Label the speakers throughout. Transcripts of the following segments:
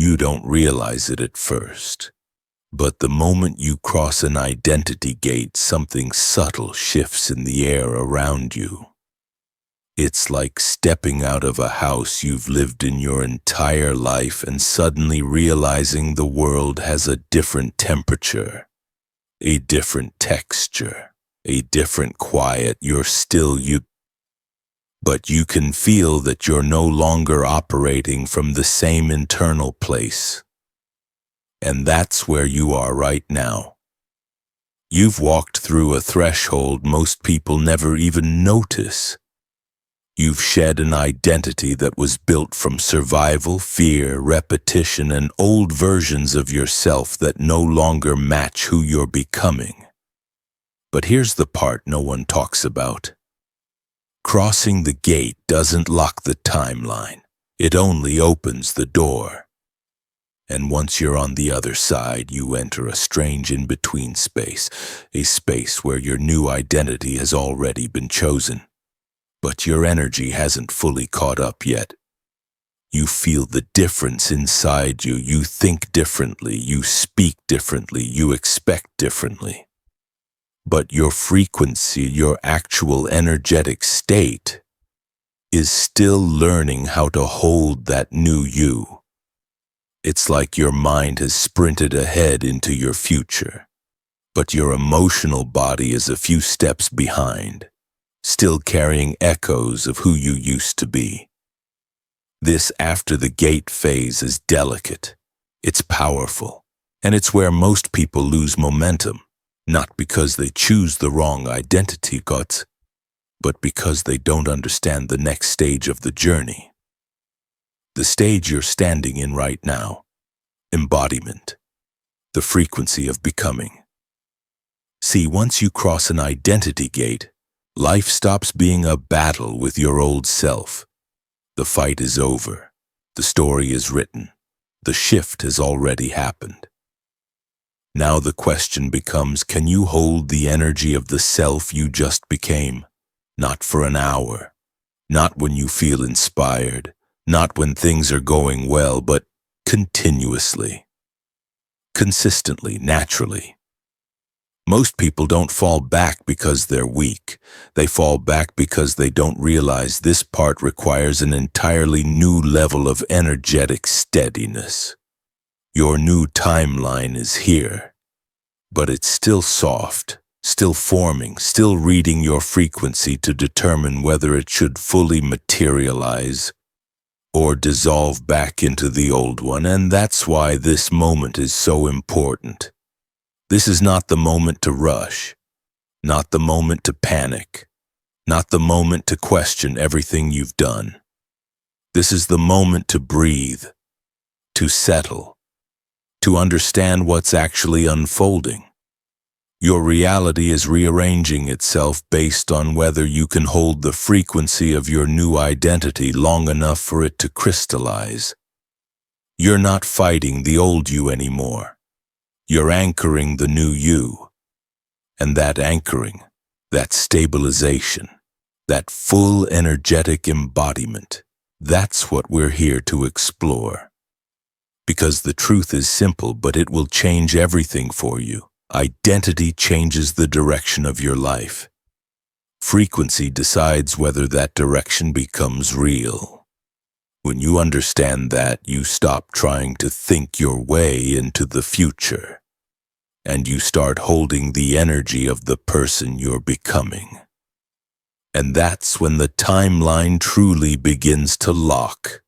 Speaker 1: You don't realize it at first. But the moment you cross an identity gate, something subtle shifts in the air around you. It's like stepping out of a house you've lived in your entire life and suddenly realizing the world has a different temperature, a different texture, a different quiet. You're still you, but you can feel that you're no longer operating from the same internal place. And that's where you are right now. You've walked through a threshold most people never even notice. You've shed an identity that was built from survival, fear, repetition, and old versions of yourself that no longer match who you're becoming. But here's the part no one talks about. Crossing the gate doesn't lock the timeline. It only opens the door. And once you're on the other side, you enter a strange in-between space, a space where your new identity has already been chosen. But your energy hasn't fully caught up yet. You feel the difference inside you. You think differently, you speak differently, you expect differently. But your frequency, your actual energetic state, is still learning how to hold that new you. It's like your mind has sprinted ahead into your future, but your emotional body is a few steps behind, still carrying echoes of who you used to be. This after the gate phase is delicate, it's powerful, and it's where most people lose momentum, not because they choose the wrong identity cuts, but because they don't understand the next stage of the journey. The stage you're standing in right now, embodiment, the frequency of becoming. See, once you cross an identity gate, life stops being a battle with your old self. The fight is over. The story is written. The shift has already happened. Now the question becomes, can you hold the energy of the self you just became? Not for an hour, not when you feel inspired, not when things are going well, but continuously, consistently, naturally. Most people don't fall back because they're weak. They fall back because they don't realize this part requires an entirely new level of energetic steadiness. Your new timeline is here, but it's still soft, still forming, still reading your frequency to determine whether it should fully materialize or dissolve back into the old one. And that's why this moment is so important. This is not the moment to rush, not the moment to panic, not the moment to question everything you've done. This is the moment to breathe, to settle, to understand what's actually unfolding. Your reality is rearranging itself based on whether you can hold the frequency of your new identity long enough for it to crystallize. You're not fighting the old you anymore. You're anchoring the new you. And that anchoring, that stabilization, that full energetic embodiment, that's what we're here to explore. Because the truth is simple, but it will change everything for you. Identity changes the direction of your life. Frequency decides whether that direction becomes real. When you understand that, you stop trying to think your way into the future, and you start holding the energy of the person you're becoming. And that's when the timeline truly begins to lock.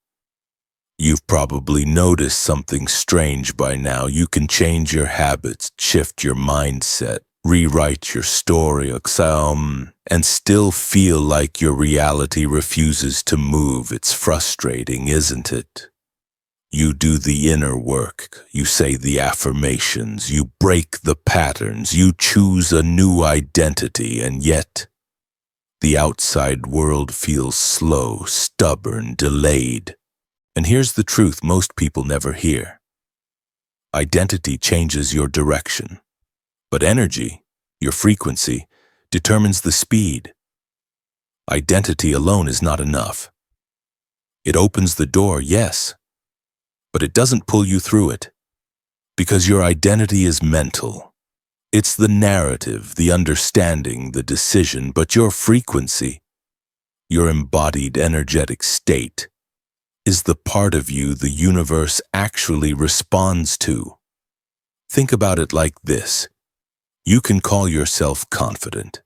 Speaker 1: You've probably noticed something strange by now. You can change your habits, shift your mindset, rewrite your story, and still feel like your reality refuses to move. It's frustrating, isn't it? You do the inner work, you say the affirmations, you break the patterns, you choose a new identity, and yet the outside world feels slow, stubborn, delayed. And here's the truth most people never hear. Identity changes your direction, but energy, your frequency, determines the speed. Identity alone is not enough. It opens the door, yes, but it doesn't pull you through it, because your identity is mental. It's the narrative, the understanding, the decision, but your frequency, your embodied energetic state, is the part of you the universe actually responds to. Think about it like this. You can call yourself confident,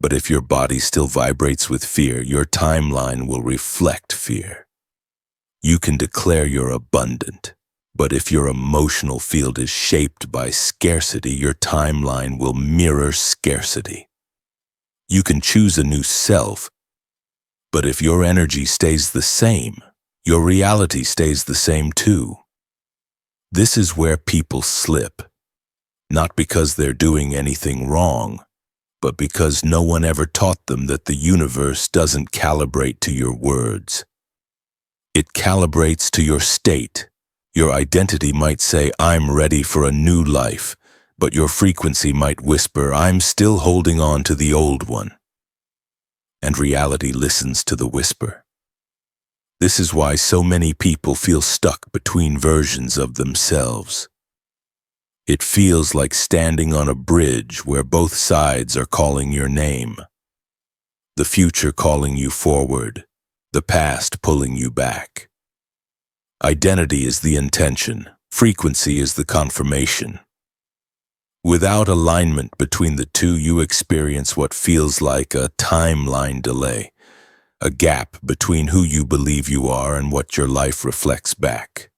Speaker 1: but if your body still vibrates with fear, your timeline will reflect fear. You can declare you're abundant, but if your emotional field is shaped by scarcity, your timeline will mirror scarcity. You can choose a new self, but if your energy stays the same, your reality stays the same too. This is where people slip, not because they're doing anything wrong, but because no one ever taught them that the universe doesn't calibrate to your words. It calibrates to your state. Your identity might say, "I'm ready for a new life," but your frequency might whisper, "I'm still holding on to the old one." And reality listens to the whisper. This is why so many people feel stuck between versions of themselves. It feels like standing on a bridge where both sides are calling your name. The future calling you forward, the past pulling you back. Identity is the intention, frequency is the confirmation. Without alignment between the two, you experience what feels like a timeline delay, a gap between who you believe you are and what your life reflects back.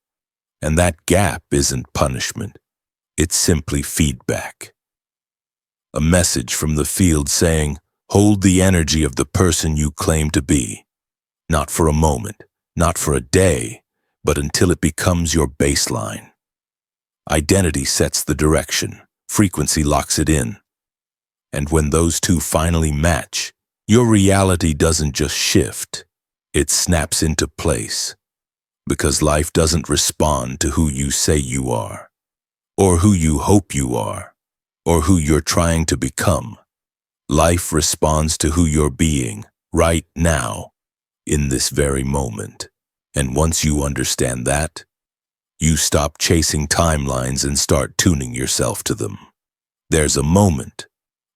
Speaker 1: And that gap isn't punishment, it's simply feedback. A message from the field saying, hold the energy of the person you claim to be, not for a moment, not for a day, but until it becomes your baseline. Identity sets the direction, frequency locks it in. And when those two finally match, your reality doesn't just shift, it snaps into place. Because life doesn't respond to who you say you are, or who you hope you are, or who you're trying to become. Life responds to who you're being, right now, in this very moment. And once you understand that, you stop chasing timelines and start tuning yourself to them. There's a moment,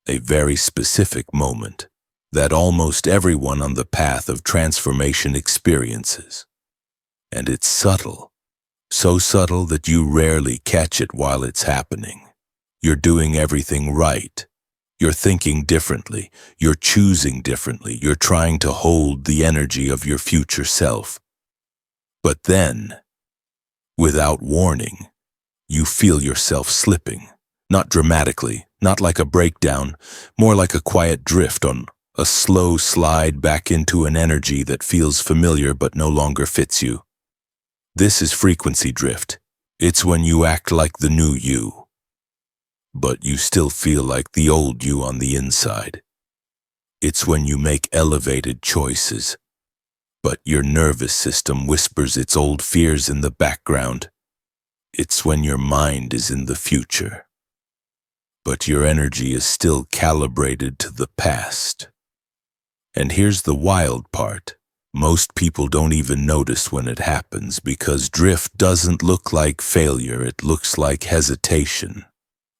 Speaker 1: a very specific moment, that almost everyone on the path of transformation experiences. And it's subtle, so subtle that you rarely catch it while it's happening. You're doing everything right. You're thinking differently. You're choosing differently. You're trying to hold the energy of your future self. But then, without warning, you feel yourself slipping. Not dramatically, not like a breakdown, more like a quiet drift on a slow slide back into an energy that feels familiar but no longer fits you. This is frequency drift. It's when you act like the new you, but you still feel like the old you on the inside. It's when you make elevated choices, but your nervous system whispers its old fears in the background. It's when your mind is in the future, but your energy is still calibrated to the past. And here's the wild part. Most people don't even notice when it happens because drift doesn't look like failure, it looks like hesitation,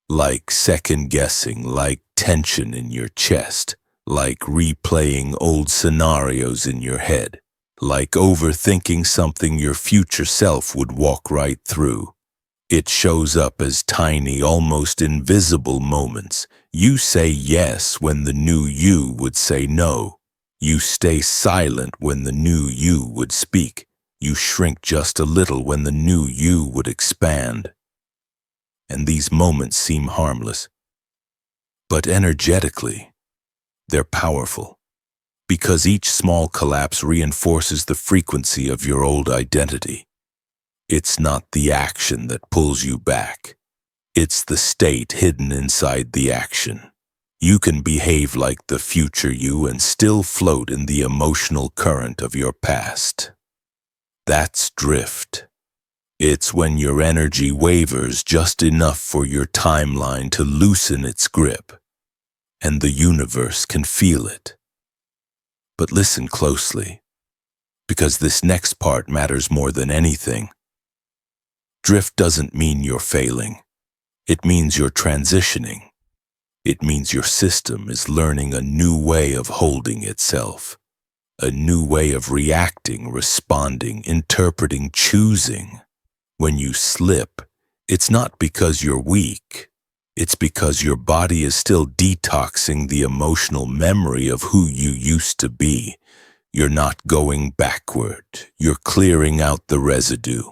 Speaker 1: like second-guessing, like tension in your chest, like replaying old scenarios in your head, like overthinking something your future self would walk right through. It shows up as tiny, almost invisible moments. You say yes when the new you would say no. You stay silent when the new you would speak. You shrink just a little when the new you would expand. And these moments seem harmless. But energetically, they're powerful. Because each small collapse reinforces the frequency of your old identity. It's not the action that pulls you back. It's the state hidden inside the action. You can behave like the future you and still float in the emotional current of your past. That's drift. It's when your energy wavers just enough for your timeline to loosen its grip, and the universe can feel it. But listen closely, because this next part matters more than anything. Drift doesn't mean you're failing. It means you're transitioning. It means your system is learning a new way of holding itself, a new way of reacting, responding, interpreting, choosing. When you slip, it's not because you're weak. It's because your body is still detoxing the emotional memory of who you used to be. You're not going backward. You're clearing out the residue.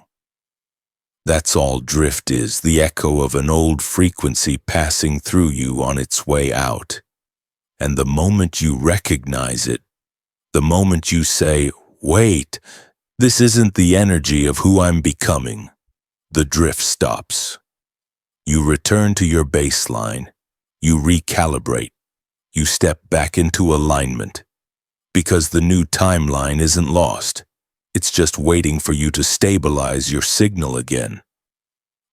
Speaker 1: That's all drift is, the echo of an old frequency passing through you on its way out. And the moment you recognize it, the moment you say, wait, this isn't the energy of who I'm becoming, the drift stops. You return to your baseline. You recalibrate. You step back into alignment. Because the new timeline isn't lost. It's just waiting for you to stabilize your signal again.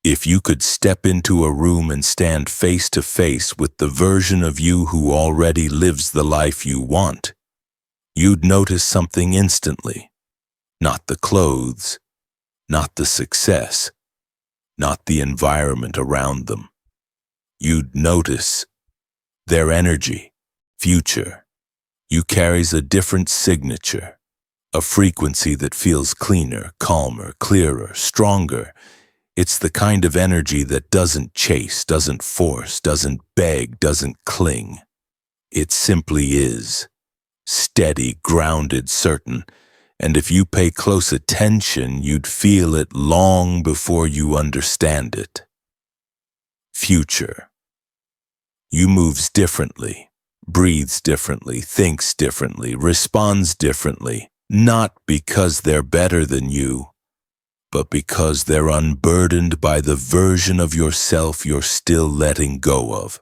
Speaker 1: If you could step into a room and stand face to face with the version of you who already lives the life you want, you'd notice something instantly. Not the clothes, not the success, not the environment around them. You'd notice their energy, future. You carries a different signature. A frequency that feels cleaner, calmer, clearer, stronger. It's the kind of energy that doesn't chase, doesn't force, doesn't beg, doesn't cling. It simply is. Steady, grounded, certain. And if you pay close attention, you'd feel it long before you understand it. Future. You moves differently, breathes differently, thinks differently, responds differently. Not because they're better than you, but because they're unburdened by the version of yourself you're still letting go of.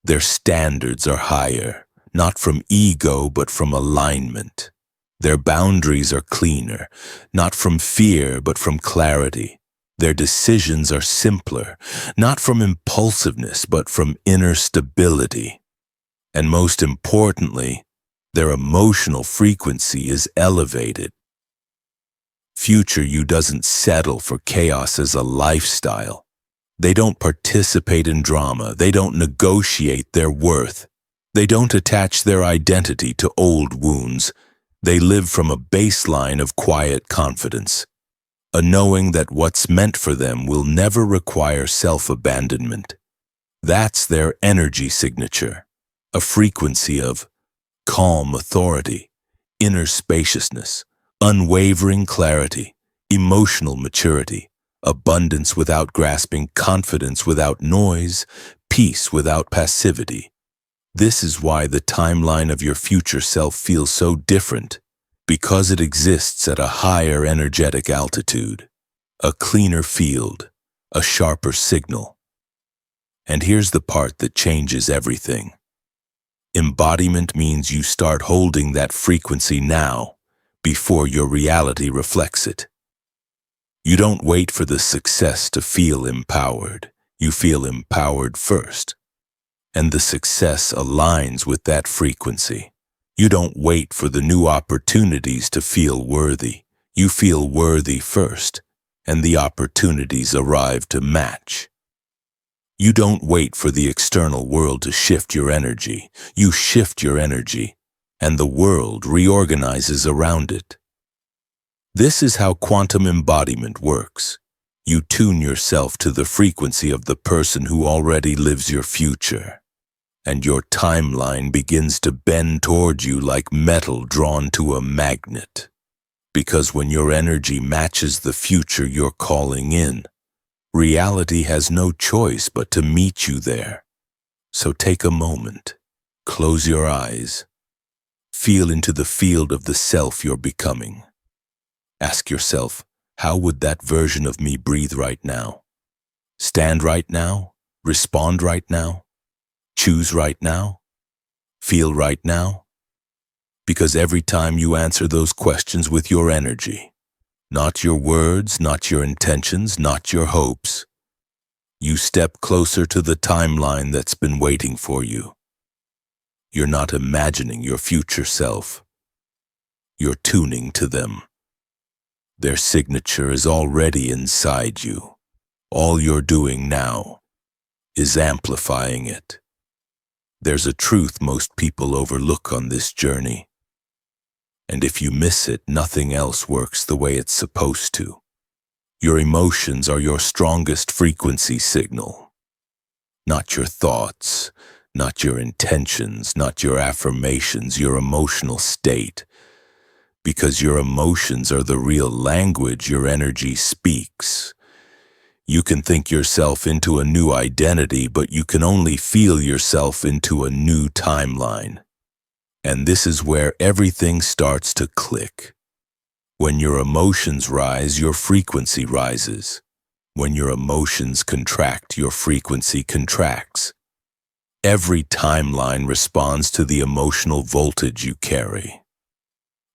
Speaker 1: Their standards are higher, not from ego but from alignment. Their boundaries are cleaner, not from fear but from clarity. Their decisions are simpler, not from impulsiveness but from inner stability. And most importantly, their emotional frequency is elevated. Future you doesn't settle for chaos as a lifestyle. They don't participate in drama. They don't negotiate their worth. They don't attach their identity to old wounds. They live from a baseline of quiet confidence, a knowing that what's meant for them will never require self-abandonment. That's their energy signature, a frequency of calm authority, inner spaciousness, unwavering clarity, emotional maturity, abundance without grasping, confidence without noise, peace without passivity. This is why the timeline of your future self feels so different, because it exists at a higher energetic altitude, a cleaner field, a sharper signal. And here's the part that changes everything. Embodiment means you start holding that frequency now, before your reality reflects it. You don't wait for the success to feel empowered. You feel empowered first. And the success aligns with that frequency. You don't wait for the new opportunities to feel worthy. You feel worthy first, and the opportunities arrive to match. You don't wait for the external world to shift your energy. You shift your energy, and the world reorganizes around it. This is how quantum embodiment works. You tune yourself to the frequency of the person who already lives your future, and your timeline begins to bend toward you like metal drawn to a magnet. Because when your energy matches the future you're calling in, reality has no choice but to meet you there. So take a moment, close your eyes, feel into the field of the self you're becoming. Ask yourself, how would that version of me breathe right now? Stand right now? Respond right now? Choose right now? Feel right now? Because every time you answer those questions with your energy, not your words, not your intentions, not your hopes, you step closer to the timeline that's been waiting for you. You're not imagining your future self. You're tuning to them. Their signature is already inside you. All you're doing now is amplifying it. There's a truth most people overlook on this journey. And if you miss it, nothing else works the way it's supposed to. Your emotions are your strongest frequency signal. Not your thoughts, not your intentions, not your affirmations, your emotional state. Because your emotions are the real language your energy speaks. You can think yourself into a new identity, but you can only feel yourself into a new timeline. And this is where everything starts to click. When your emotions rise, your frequency rises. When your emotions contract, your frequency contracts. Every timeline responds to the emotional voltage you carry.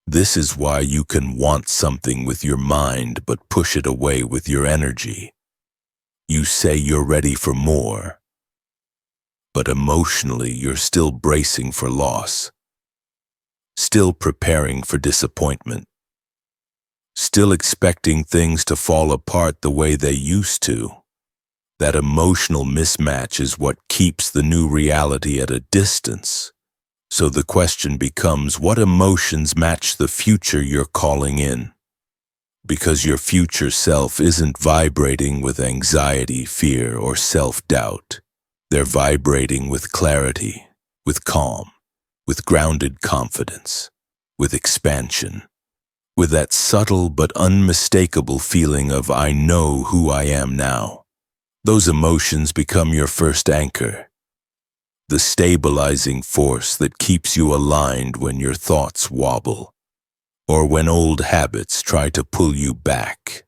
Speaker 1: This is why you can want something with your mind but push it away with your energy. You say you're ready for more, but emotionally you're still bracing for loss, still preparing for disappointment, still expecting things to fall apart the way they used to. That emotional mismatch is what keeps the new reality at a distance. So the question becomes, what emotions match the future you're calling in? Because your future self isn't vibrating with anxiety, fear, or self-doubt. They're vibrating with clarity, with calm, with grounded confidence, with expansion, with that subtle but unmistakable feeling of I know who I am now. Those emotions become your first anchor. The stabilizing force that keeps you aligned when your thoughts wobble, or when old habits try to pull you back.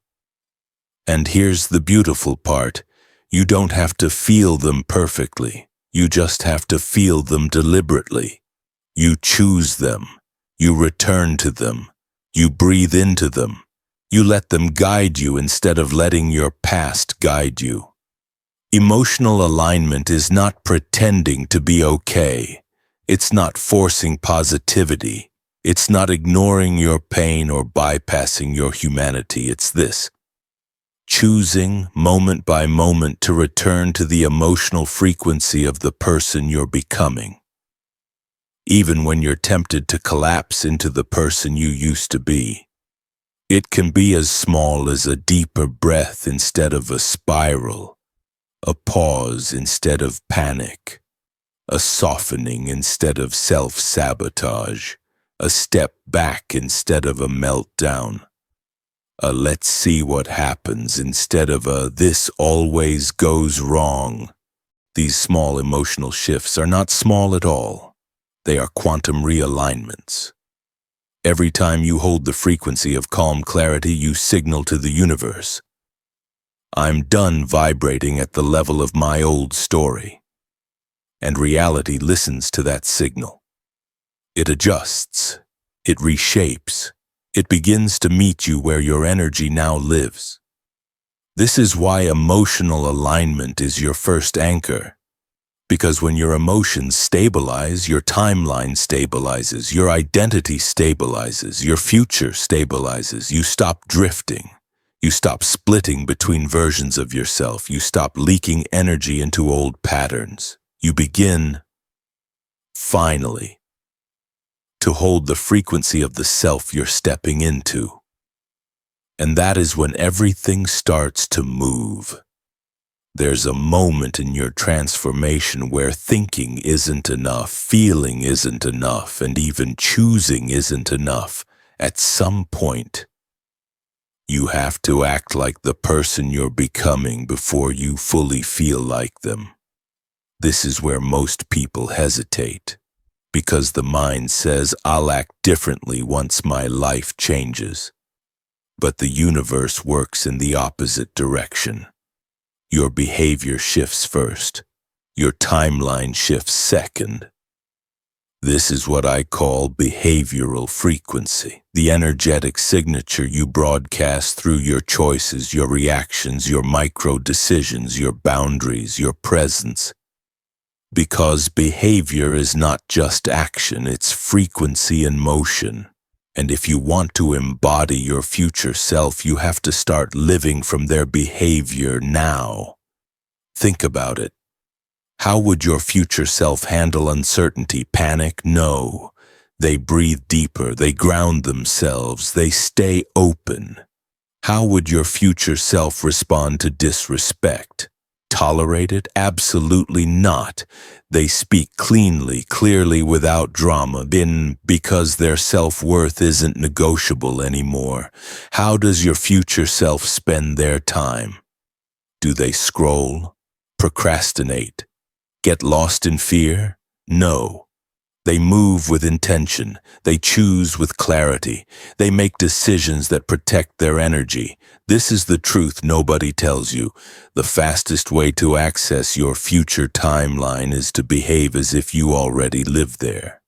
Speaker 1: And here's the beautiful part. You don't have to feel them perfectly. You just have to feel them deliberately. You choose them. You return to them. You breathe into them. You let them guide you instead of letting your past guide you. Emotional alignment is not pretending to be okay. It's not forcing positivity. It's not ignoring your pain or bypassing your humanity. It's this: choosing moment by moment to return to the emotional frequency of the person you're becoming. Even when you're tempted to collapse into the person you used to be. It can be as small as a deeper breath instead of a spiral. A pause instead of panic, a softening instead of self-sabotage, a step back instead of a meltdown, a let's see what happens instead of a this always goes wrong. These small emotional shifts are not small at all. They are quantum realignments. Every time you hold the frequency of calm clarity, you signal to the universe, I'm done vibrating at the level of my old story. And reality listens to that signal. It adjusts. It reshapes. It begins to meet you where your energy now lives. This is why emotional alignment is your first anchor. Because when your emotions stabilize, your timeline stabilizes, your identity stabilizes, your future stabilizes. You stop drifting. You stop splitting between versions of yourself. You stop leaking energy into old patterns. You begin, finally, to hold the frequency of the self you're stepping into. And that is when everything starts to move. There's a moment in your transformation where thinking isn't enough, feeling isn't enough, and even choosing isn't enough. At some point, you have to act like the person you're becoming before you fully feel like them. This is where most people hesitate, because the mind says, I'll act differently once my life changes. But the universe works in the opposite direction. Your behavior shifts first. Your timeline shifts second. This is what I call behavioral frequency, the energetic signature you broadcast through your choices, your reactions, your micro-decisions, your boundaries, your presence. Because behavior is not just action, it's frequency in motion. And if you want to embody your future self, you have to start living from their behavior now. Think about it. How would your future self handle uncertainty? Panic? No. They breathe deeper, they ground themselves, they stay open. How would your future self respond to disrespect? Tolerate it? Absolutely not. They speak cleanly, clearly, without drama, because their self-worth isn't negotiable anymore. How does your future self spend their time? Do they scroll? Procrastinate? Get lost in fear? No. They move with intention. They choose with clarity. They make decisions that protect their energy. This is the truth nobody tells you. The fastest way to access your future timeline is to behave as if you already live there.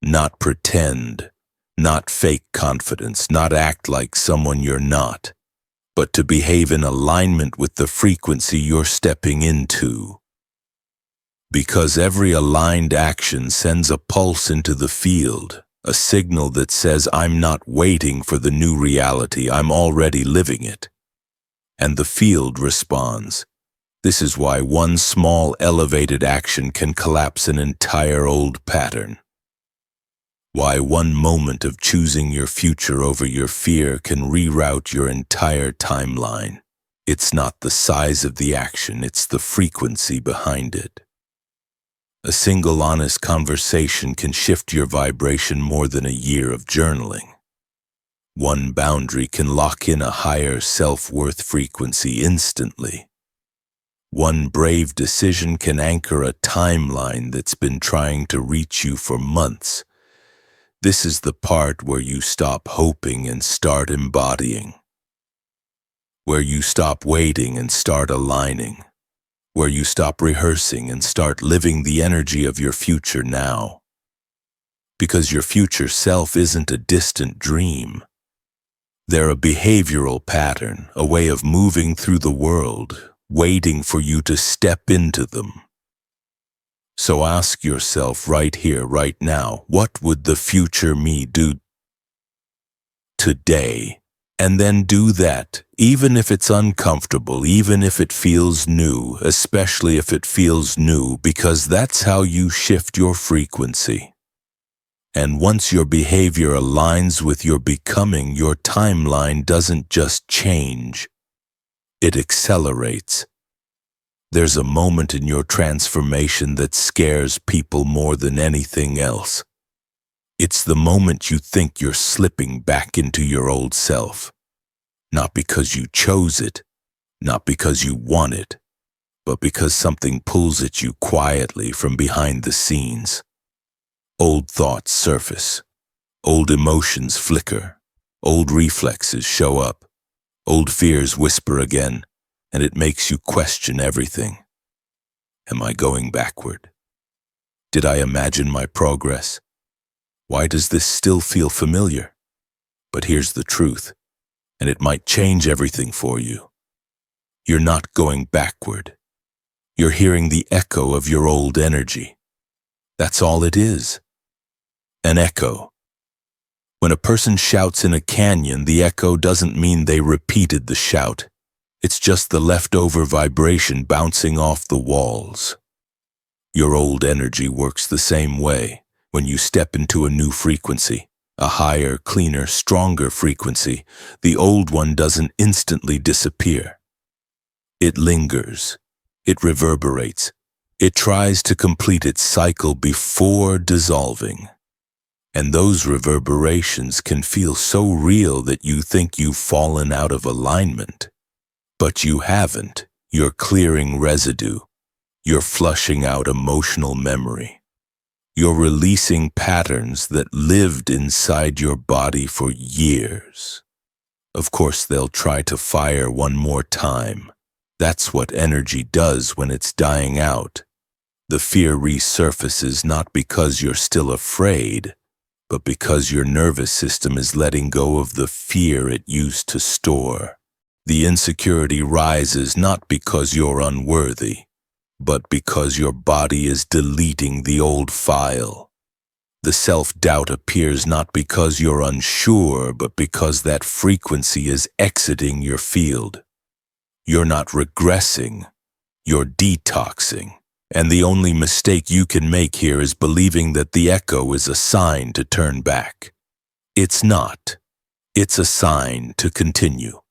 Speaker 1: Not pretend, not fake confidence, not act like someone you're not, but to behave in alignment with the frequency you're stepping into. Because every aligned action sends a pulse into the field, a signal that says, I'm not waiting for the new reality, I'm already living it. And the field responds. This is why one small elevated action can collapse an entire old pattern. Why one moment of choosing your future over your fear can reroute your entire timeline. It's not the size of the action, it's the frequency behind it. A single honest conversation can shift your vibration more than a year of journaling. One boundary can lock in a higher self-worth frequency instantly. One brave decision can anchor a timeline that's been trying to reach you for months. This is the part where you stop hoping and start embodying. Where you stop waiting and start aligning. Where you stop rehearsing and start living the energy of your future now. Because your future self isn't a distant dream. They're a behavioral pattern, a way of moving through the world, waiting for you to step into them. So ask yourself right here, right now, what would the future me do today? And then do that, even if it's uncomfortable, even if it feels new, especially if it feels new, because that's how you shift your frequency. And once your behavior aligns with your becoming, your timeline doesn't just change, it accelerates. There's a moment in your transformation that scares people more than anything else. It's the moment you think you're slipping back into your old self. Not because you chose it, not because you want it, but because something pulls at you quietly from behind the scenes. Old thoughts surface, old emotions flicker, old reflexes show up, old fears whisper again, and it makes you question everything. Am I going backward? Did I imagine my progress? Why does this still feel familiar? But here's the truth, and it might change everything for you. You're not going backward. You're hearing the echo of your old energy. That's all it is. An echo. When a person shouts in a canyon, the echo doesn't mean they repeated the shout. It's just the leftover vibration bouncing off the walls. Your old energy works the same way. When you step into a new frequency, a higher, cleaner, stronger frequency, the old one doesn't instantly disappear. It lingers. It reverberates. It tries to complete its cycle before dissolving. And those reverberations can feel so real that you think you've fallen out of alignment. But you haven't. You're clearing residue. You're flushing out emotional memory. You're releasing patterns that lived inside your body for years. Of course, they'll try to fire one more time. That's what energy does when it's dying out. The fear resurfaces not because you're still afraid, but because your nervous system is letting go of the fear it used to store. The insecurity rises not because you're unworthy, but because your body is deleting the old file. The self-doubt appears not because you're unsure, but because that frequency is exiting your field. You're not regressing, you're detoxing. And the only mistake you can make here is believing that the echo is a sign to turn back. It's not. It's a sign to continue.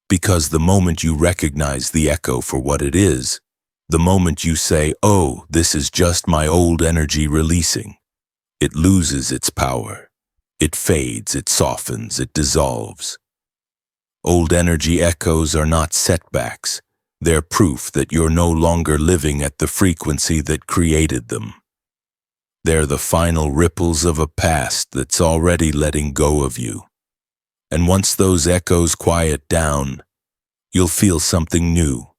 Speaker 1: Because the moment you recognize the echo for what it is, the moment you say, "Oh, this is just my old energy releasing," it loses its power. It fades, it softens, it dissolves. Old energy echoes are not setbacks. They're proof that you're no longer living at the frequency that created them. They're the final ripples of a past that's already letting go of you. And once those echoes quiet down, you'll feel something new.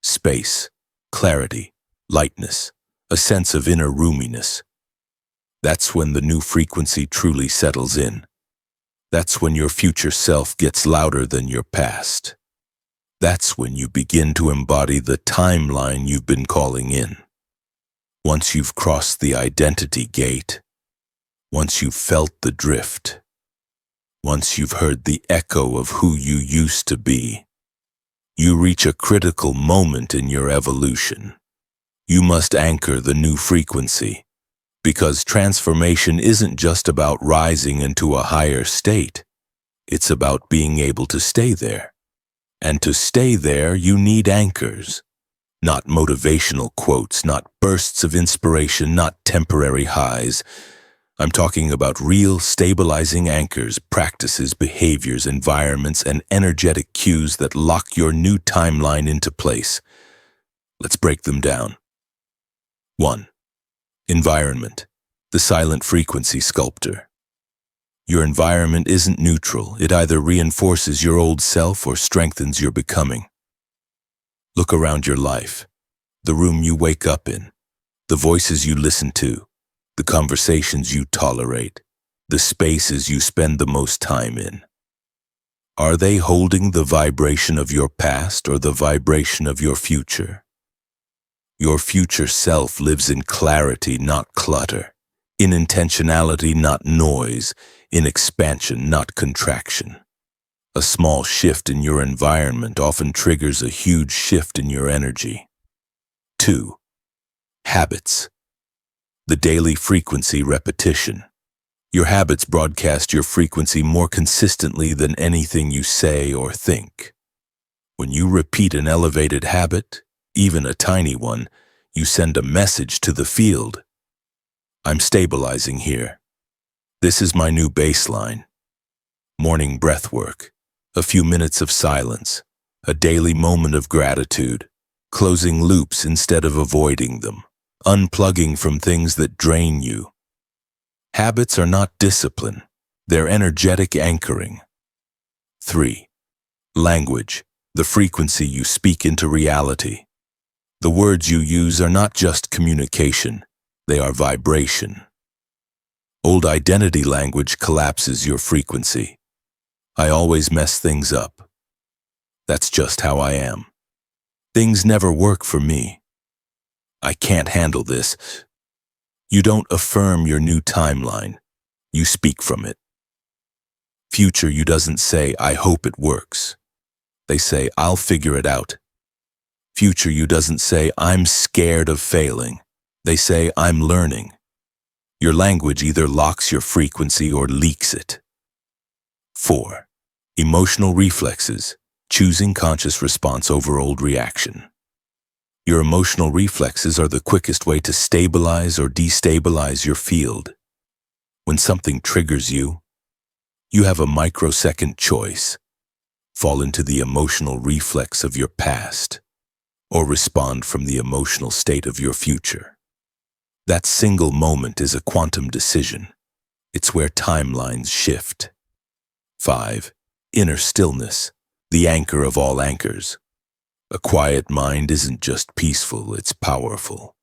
Speaker 1: Space, clarity, lightness, a sense of inner roominess. That's when the new frequency truly settles in. That's when your future self gets louder than your past. That's when you begin to embody the timeline you've been calling in. Once you've crossed the identity gate, once you've felt the drift, once you've heard the echo of who you used to be, you reach a critical moment in your evolution. You must anchor the new frequency, because transformation isn't just about rising into a higher state. It's about being able to stay there. And to stay there, you need anchors. Not motivational quotes, not bursts of inspiration, not temporary highs. I'm talking about real, stabilizing anchors, practices, behaviors, environments, and energetic cues that lock your new timeline into place. Let's break them down. 1. Environment, the silent frequency sculptor. Your environment isn't neutral. It either reinforces your old self or strengthens your becoming. Look around your life, the room you wake up in, the voices you listen to, the conversations you tolerate, the spaces you spend the most time in. Are they holding the vibration of your past or the vibration of your future? Your future self lives in clarity, not clutter, in intentionality, not noise, in expansion, not contraction. A small shift in your environment often triggers a huge shift in your energy. 2. Habits. The daily frequency repetition. Your habits broadcast your frequency more consistently than anything you say or think. When you repeat an elevated habit, even a tiny one, you send a message to the field. I'm stabilizing here. This is my new baseline. Morning breath work, a few minutes of silence, a daily moment of gratitude, closing loops instead of avoiding them, unplugging from things that drain you. Habits are not discipline, they're energetic anchoring. 3. Language, the frequency you speak into reality. The words you use are not just communication, they are vibration. Old identity language collapses your frequency. I always mess things up. That's just how I am. Things never work for me. I can't handle this. You don't affirm your new timeline. You speak from it. Future you doesn't say, "I hope it works." They say, "I'll figure it out." Future you doesn't say, "I'm scared of failing." They say, "I'm learning." Your language either locks your frequency or leaks it. 4. Emotional reflexes, choosing conscious response over old reaction. Your emotional reflexes are the quickest way to stabilize or destabilize your field. When something triggers you, you have a microsecond choice. Fall into the emotional reflex of your past, or respond from the emotional state of your future. That single moment is a quantum decision. It's where timelines shift. 5. Inner stillness, the anchor of all anchors. A quiet mind isn't just peaceful, it's powerful.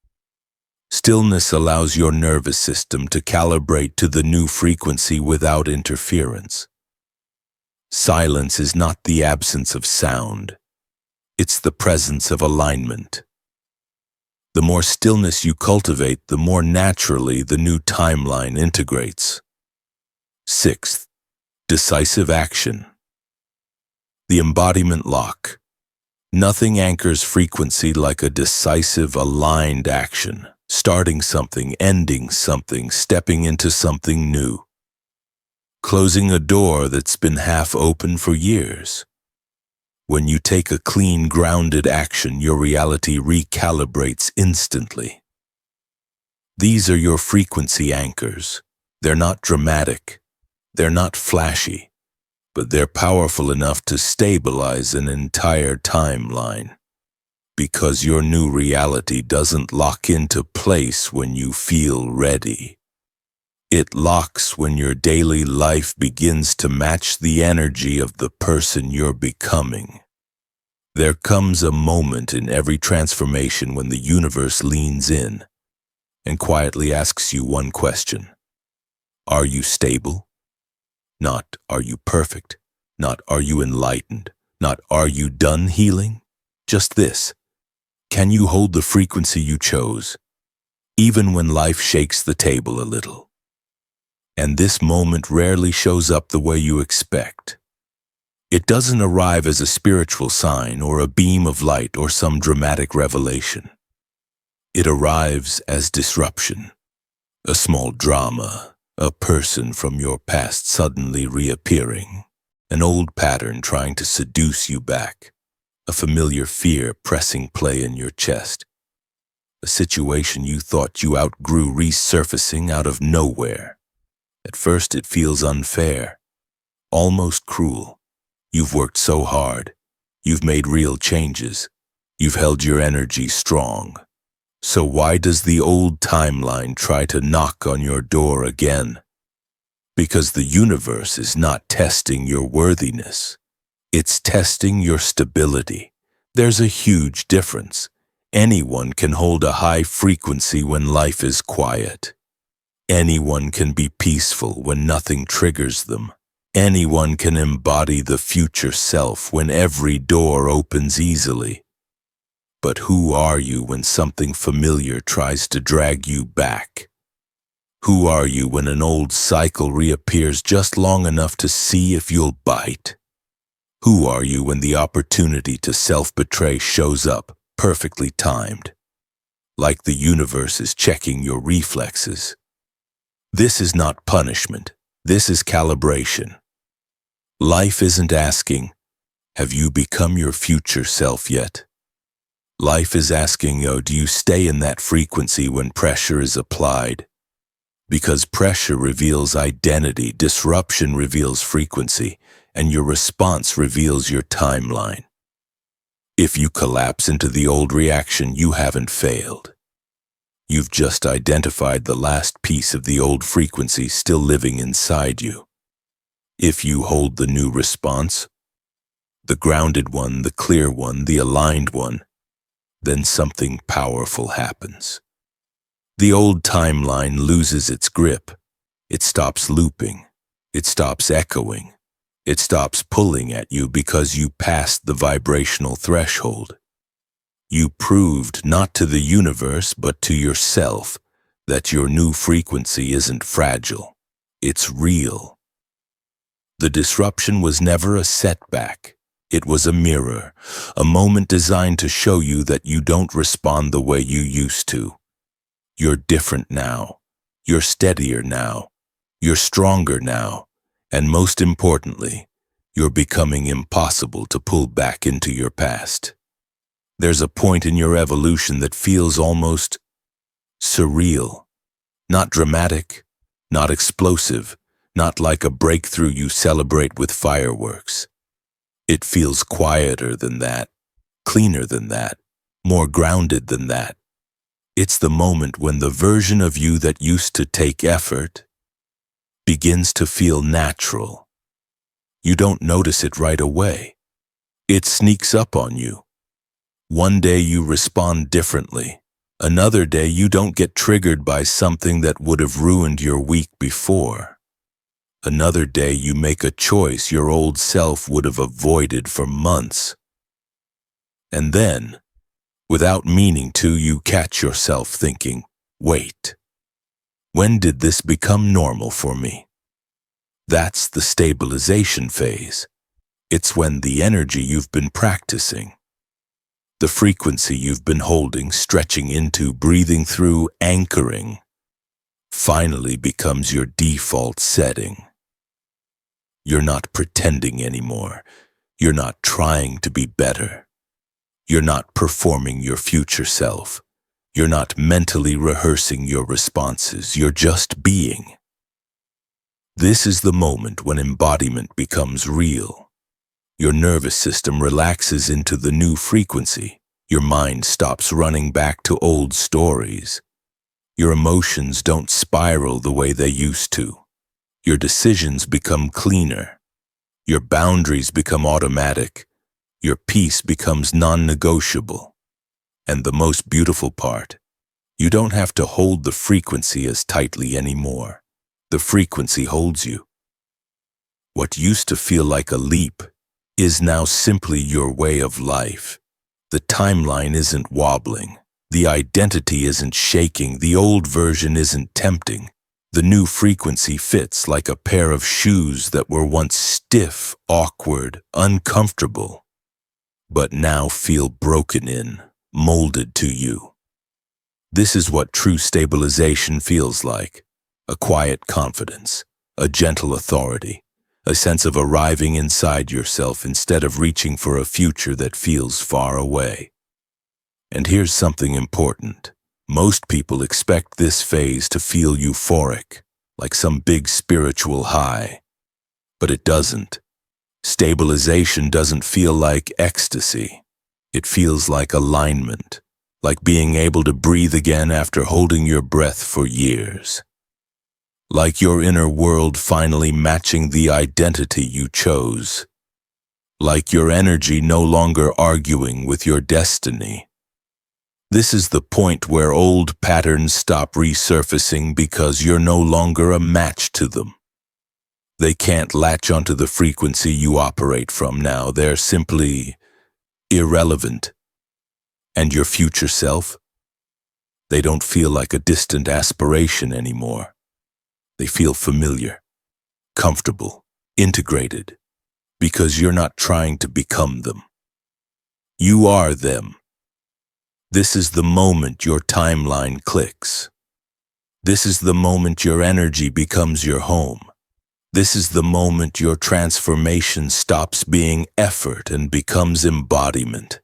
Speaker 1: Stillness allows your nervous system to calibrate to the new frequency without interference. Silence is not the absence of sound. It's the presence of alignment. The more stillness you cultivate, the more naturally the new timeline integrates. Sixth, decisive action. The embodiment lock. Nothing anchors frequency like a decisive, aligned action, starting something, ending something, stepping into something new. Closing a door that's been half open for years. When you take a clean, grounded action, your reality recalibrates instantly. These are your frequency anchors. They're not dramatic. They're not flashy, but they're powerful enough to stabilize an entire timeline. Because your new reality doesn't lock into place when you feel ready. It locks when your daily life begins to match the energy of the person you're becoming. There comes a moment in every transformation when the universe leans in and quietly asks you one question. Are you stable? Not, are you perfect? Not, are you enlightened? Not, are you done healing? Just this. Can you hold the frequency you chose, even when life shakes the table a little? And this moment rarely shows up the way you expect. It doesn't arrive as a spiritual sign or a beam of light or some dramatic revelation. It arrives as disruption, a small drama, a person from your past suddenly reappearing, an old pattern trying to seduce you back, a familiar fear pressing play in your chest, a situation you thought you outgrew resurfacing out of nowhere. At first it feels unfair, almost cruel. You've worked so hard. You've made real changes. You've held your energy strong. So why does the old timeline try to knock on your door again? Because the universe is not testing your worthiness. It's testing your stability. There's a huge difference. Anyone can hold a high frequency when life is quiet. Anyone can be peaceful when nothing triggers them. Anyone can embody the future self when every door opens easily. But who are you when something familiar tries to drag you back? Who are you when an old cycle reappears just long enough to see if you'll bite? Who are you when the opportunity to self-betray shows up, perfectly timed? Like the universe is checking your reflexes. This is not punishment. This is calibration. Life isn't asking, have you become your future self yet? Life is asking, do you stay in that frequency when pressure is applied? Because pressure reveals identity, disruption reveals frequency, and your response reveals your timeline. If you collapse into the old reaction, you haven't failed. You've just identified the last piece of the old frequency still living inside you. If you hold the new response, the grounded one, the clear one, the aligned one, then something powerful happens. The old timeline loses its grip. It stops looping. It stops echoing. It stops pulling at you because you passed the vibrational threshold. You proved not to the universe but to yourself that your new frequency isn't fragile. It's real. The disruption was never a setback. It was a mirror, a moment designed to show you that you don't respond the way you used to. You're different now. You're steadier now. You're stronger now. And most importantly, you're becoming impossible to pull back into your past. There's a point in your evolution that feels almost surreal. Not dramatic, not explosive, not like a breakthrough you celebrate with fireworks. It feels quieter than that, cleaner than that, more grounded than that. It's the moment when the version of you that used to take effort begins to feel natural. You don't notice it right away. It sneaks up on you. One day you respond differently. Another day you don't get triggered by something that would have ruined your week before. Another day you make a choice your old self would have avoided for months. And then, Without meaning to, you catch yourself thinking, wait, when did this become normal for me? That's the stabilization phase. It's when the energy you've been practicing, the frequency you've been holding, stretching into, breathing through, anchoring, finally becomes your default setting. You're not pretending anymore. You're not trying to be better. You're not performing your future self. You're not mentally rehearsing your responses. You're just being. This is the moment when embodiment becomes real. Your nervous system relaxes into the new frequency. Your mind stops running back to old stories. Your emotions don't spiral the way they used to. Your decisions become cleaner. Your boundaries become automatic. Your peace becomes non-negotiable. And the most beautiful part, you don't have to hold the frequency as tightly anymore. The frequency holds you. What used to feel like a leap is now simply your way of life. The timeline isn't wobbling. The identity isn't shaking. The old version isn't tempting. The new frequency fits like a pair of shoes that were once stiff, awkward, uncomfortable, but now feel broken in, molded to you. This is what true stabilization feels like. A quiet confidence, a gentle authority, a sense of arriving inside yourself instead of reaching for a future that feels far away. And here's something important. Most people expect this phase to feel euphoric, like some big spiritual high. But it doesn't. Stabilization doesn't feel like ecstasy. It feels like alignment, like being able to breathe again after holding your breath for years. Like your inner world finally matching the identity you chose. Like your energy no longer arguing with your destiny. This is the point where old patterns stop resurfacing because you're no longer a match to them. They can't latch onto the frequency you operate from now. They're simply irrelevant. And your future self? They don't feel like a distant aspiration anymore. They feel familiar, comfortable, integrated, because you're not trying to become them. You are them. This is the moment your timeline clicks. This is the moment your energy becomes your home. This is the moment your transformation stops being effort and becomes embodiment.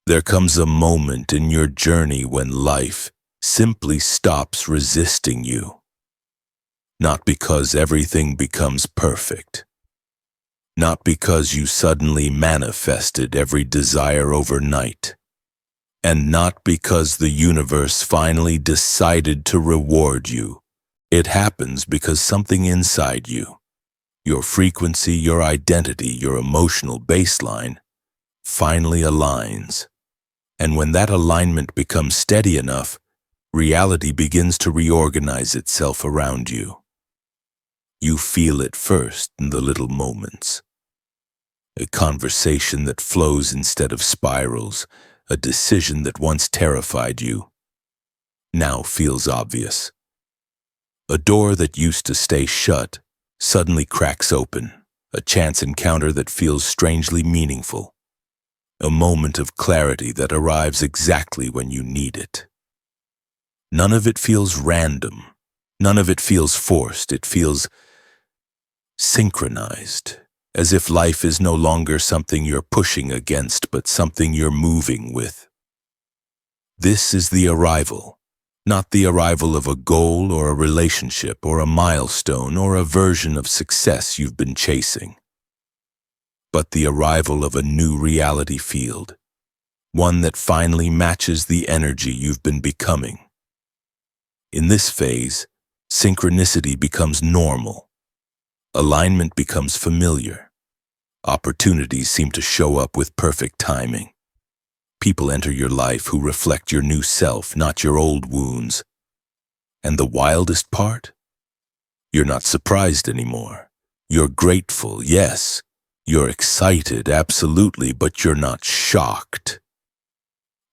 Speaker 1: There comes a moment in your journey when life simply stops resisting you. Not because everything becomes perfect. Not because you suddenly manifested every desire overnight. And not because the universe finally decided to reward you. It happens because something inside you, your frequency, your identity, your emotional baseline, finally aligns. And when that alignment becomes steady enough, reality begins to reorganize itself around you. You feel it first in the little moments. A conversation that flows instead of spirals. A decision that once terrified you now feels obvious. A door that used to stay shut suddenly cracks open. A chance encounter that feels strangely meaningful. A moment of clarity that arrives exactly when you need it. None of it feels random. None of it feels forced. It feels synchronized. As if life is no longer something you're pushing against, but something you're moving with. This is the arrival, not the arrival of a goal or a relationship or a milestone or a version of success you've been chasing, but the arrival of a new reality field, one that finally matches the energy you've been becoming. In this phase, synchronicity becomes normal. Alignment becomes familiar. Opportunities seem to show up with perfect timing. People enter your life who reflect your new self, not your old wounds. And the wildest part? You're not surprised anymore. You're grateful, yes. You're excited, absolutely, but you're not shocked.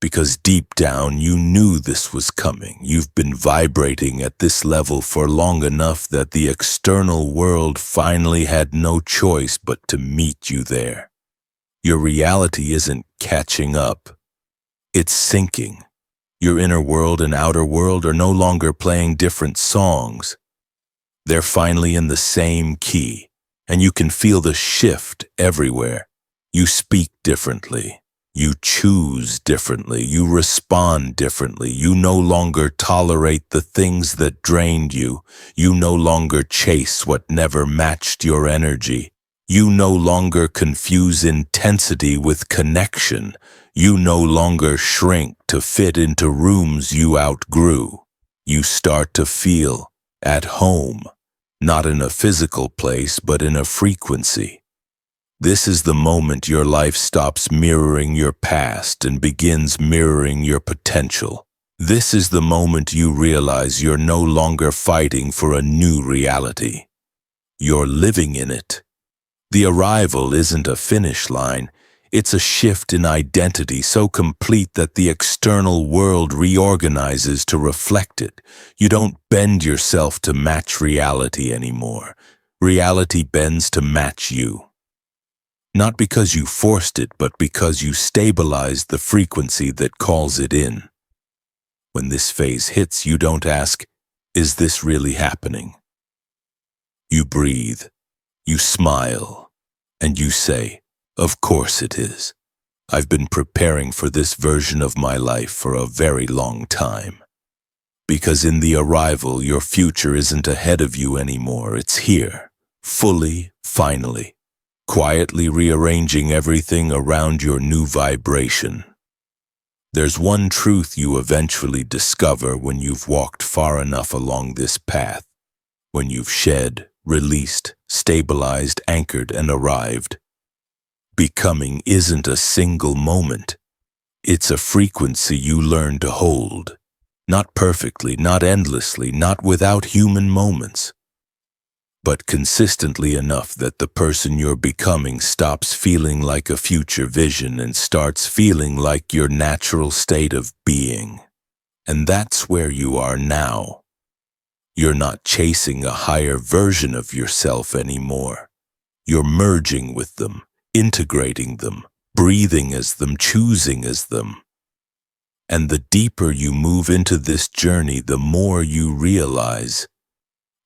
Speaker 1: Because deep down you knew this was coming. You've been vibrating at this level for long enough that the external world finally had no choice but to meet you there. Your reality isn't catching up. It's sinking. Your inner world and outer world are no longer playing different songs. They're finally in the same key, and you can feel the shift everywhere. You speak differently. You choose differently. You respond differently. You no longer tolerate the things that drained you. You no longer chase what never matched your energy. You no longer confuse intensity with connection. You no longer shrink to fit into rooms you outgrew. You start to feel at home, not in a physical place, but in a frequency. This is the moment your life stops mirroring your past and begins mirroring your potential. This is the moment you realize you're no longer fighting for a new reality. You're living in it. The arrival isn't a finish line. It's a shift in identity so complete that the external world reorganizes to reflect it. You don't bend yourself to match reality anymore. Reality bends to match you. Not because you forced it, but because you stabilized the frequency that calls it in. When this phase hits, you don't ask, "Is this really happening?" You breathe, you smile, and you say, "Of course it is. I've been preparing for this version of my life for a very long time." Because in the arrival, your future isn't ahead of you anymore. It's here, fully, finally. Quietly rearranging everything around your new vibration. There's one truth you eventually discover when you've walked far enough along this path, when you've shed, released, stabilized, anchored, and arrived. Becoming isn't a single moment. It's a frequency you learn to hold. Not perfectly, not endlessly, not without human moments, but consistently enough that the person you're becoming stops feeling like a future vision and starts feeling like your natural state of being. And that's where you are now. You're not chasing a higher version of yourself anymore. You're merging with them, integrating them, breathing as them, choosing as them. And the deeper you move into this journey, the more you realize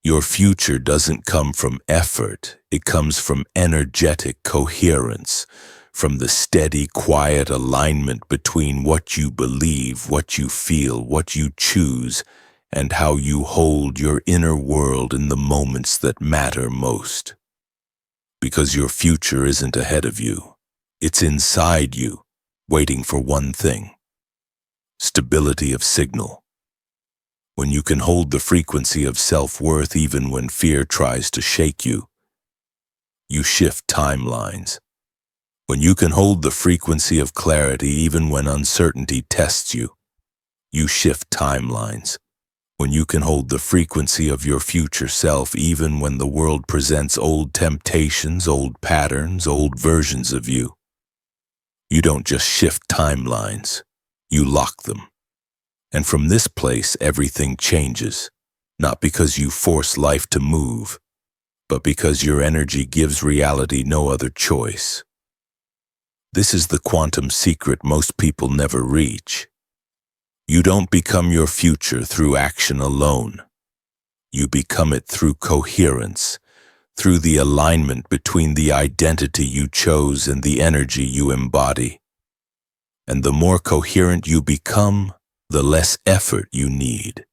Speaker 1: your future doesn't come from effort. It comes from energetic coherence, from the steady, quiet alignment between what you believe, what you feel, what you choose, and how you hold your inner world in the moments that matter most. Because your future isn't ahead of you. It's inside you, waiting for one thing: stability of signal. When you can hold the frequency of self-worth even when fear tries to shake you, you shift timelines. When you can hold the frequency of clarity even when uncertainty tests you, you shift timelines. When you can hold the frequency of your future self even when the world presents old temptations, old patterns, old versions of you, you don't just shift timelines, you lock them. And from this place, everything changes, not because you force life to move, but because your energy gives reality no other choice. This is the quantum secret most people never reach. You don't become your future through action alone. You become it through coherence, through the alignment between the identity you chose and the energy you embody. And the more coherent you become, the less effort you need.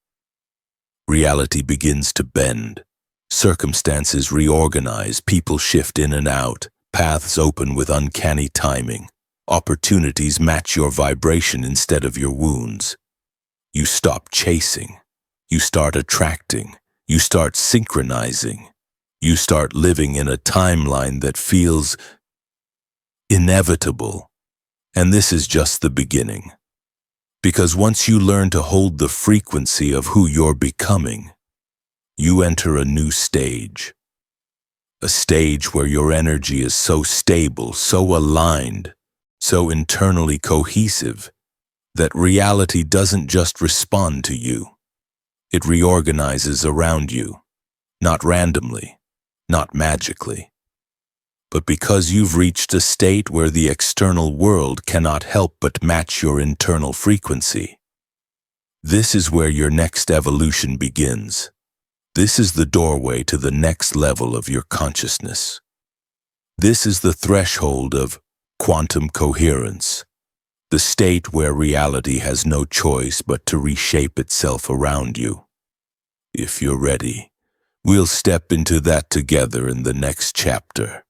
Speaker 1: Reality begins to bend. Circumstances reorganize, people shift in and out, paths open with uncanny timing. Opportunities match your vibration instead of your wounds. You stop chasing. You start attracting. You start synchronizing. You start living in a timeline that feels inevitable. And this is just the beginning. Because once you learn to hold the frequency of who you're becoming, you enter a new stage. A stage where your energy is so stable, so aligned, so internally cohesive, that reality doesn't just respond to you. It reorganizes around you, not randomly, not magically, but because you've reached a state where the external world cannot help but match your internal frequency. This is where your next evolution begins. This is the doorway to the next level of your consciousness. This is the threshold of quantum coherence, the state where reality has no choice but to reshape itself around you. If you're ready, we'll step into that together in the next chapter.